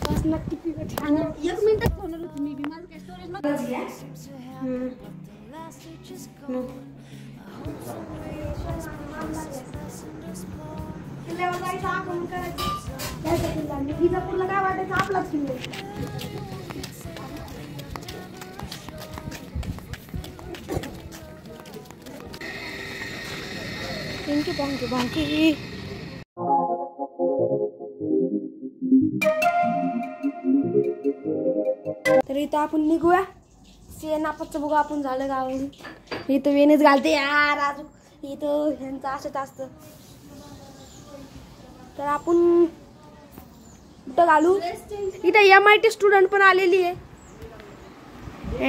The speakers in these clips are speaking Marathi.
नक्की छान. 1 मिनिटात होणार होती मी माझं काय स्टोरेज मध्ये घ्या. किल्ल्यावर जायचं आपण करायचं जायचं किल्ला विजापूरला काय वाटायचं आपलाच किल्ला. Thank you thank you thank you. तर इथं आपण निघूया. शेणापाचं बघू आपण झालं गावाहून. इथं वेणीच घालते यार अजून. इथं ह्यांचं असंच असतं. तर आपण कुठं घालू. इथं MIT स्टुडंट पण आलेली आहे.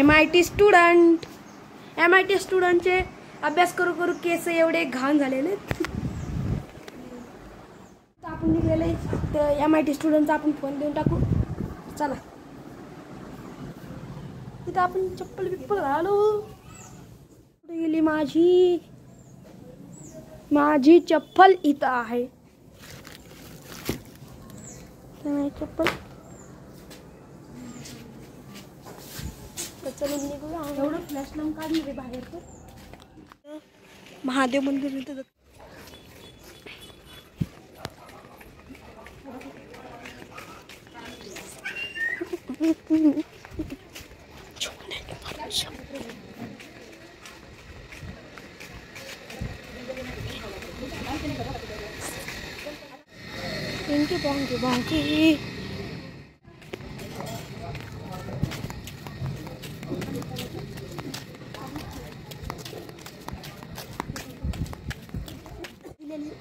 MIT स्टुडंटचे अभ्यास करू करू केस एवढे घाण झालेले. आपण निघलेले तर MIT स्टुडंटचा आपण फोन देऊन टाकू. चला इथं आपण चप्पल बिप्पल घालू. कुठे गेली माझी चप्पल. इथं आहे चप्पल. चलून निघूया. एवढं फ्लॅश लावून काढली रे बाहेर. तर महादेव मंदिर इथं थँक्यू बांकी.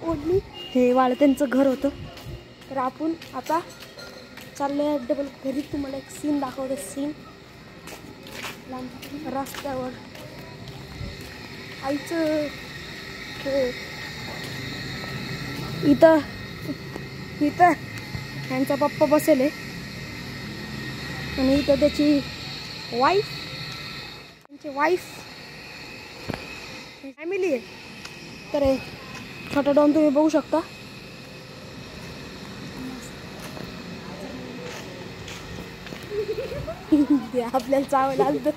ओढली. हे वाळ त्यांचं घर होतं. तर आपण आता चाललोय डबल घरी. तुम्हाला एक सीन दाखवते. सीन रस्त्यावर आईचं इथं ह्यांचा पप्पा बसेल आहे आणि इथं त्याची वाईफ फॅमिली आहे. तर छोटा डॉन तुम्ही बघू शकता. आपल्याला चावलं आलं.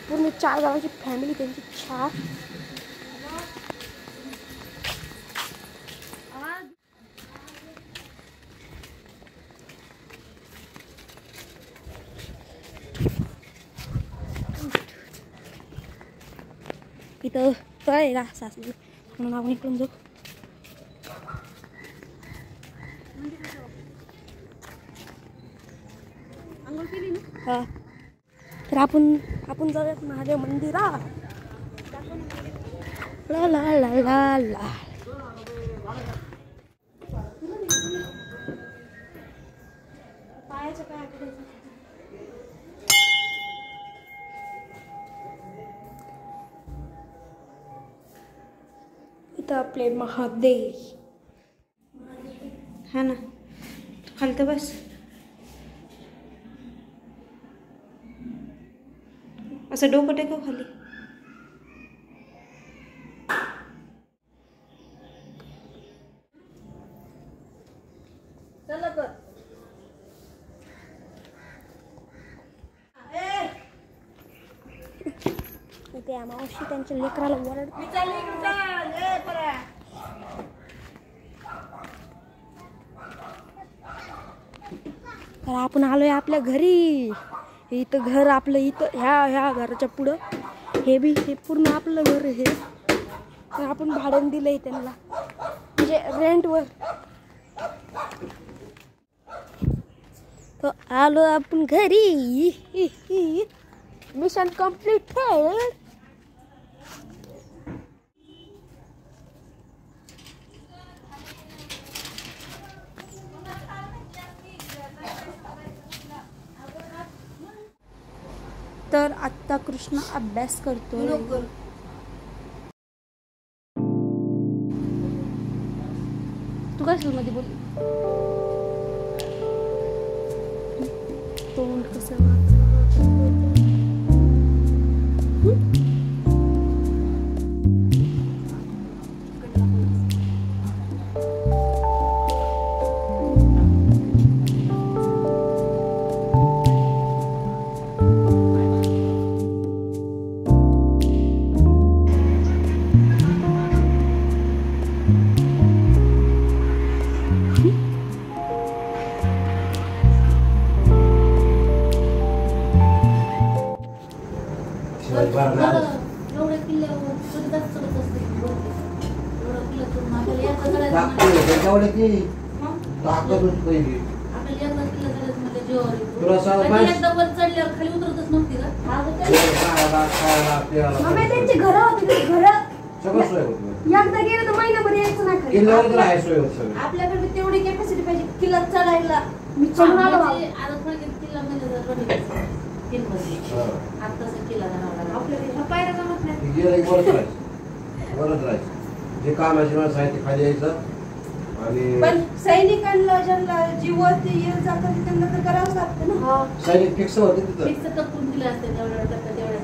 पूर्ण 4 जणांची फॅमिली त्यांची 4. इथं तळ आहे ना सासरी म्हणून आपण इकडून जाऊ. हा तर आपण जाऊयात महादेव मंदिरा. ला ला ला ला ला. पायाचं काय इथं आपले महादेव हा ना. खालत बस. असं डोकं टेकव खाली. चला तर ते मावशी त्यांच्या लेकराला वरड. तर आपण आलोय आपल्या घरी. इथं घर आपलं. इथं ह्या घराच्या पुढं हे पूर्ण आपलं घर हे. तर आपण भाड्याने दिलंय त्यांना म्हणजे रेंटवर. तर आलो आपण घरी. Mission complete. तर आत्ता कृष्ण अभ्यास करतो. तू काय स्कूलमध्ये बोल. तोंड कसं आवडत की मग ताकद होती पहिली. आपल्याला एकदा किल्ला झालं म्हणजे जीवावर येतं. तुला सांग कधी माहिती? एकदा वर चढल्यावर खाली उतरतच नव्हती का? खायला प्यायला मम्मी त्यांची घरं होती ते घरं सगळं सोय होती. एकदा गेलं तर महिनाभर यायचं नाही खाली. किल्ल्यावर तर आहे सोय होत सगळं. आपल्याकडे तेवढी कॅपॅसिटी पाहिजे किल्ला चढायला. मी चढून आलो बाबा. म्हणजे आता थोडक्यात किल्ला म्हणजे जर बघितलं, तीन मजली. हा. आत्ताचा किल्ला झाला. आपल्याकडे ह्या पायऱ्या जमत नाही. ती गेलं की वरच राहायचं. वरच राहायचं. जे कामाची माणसं आहे ते खाली यायचं आणि पण सैनिकांना ज्यांना जीवात येत जातात त्यांना तर करावंच लागतं ना. हा. सैनिक फिक्स होते तिथं. फिक्स तपून दिलं असतं तेवढ्या टप्प्यात तेवढ्या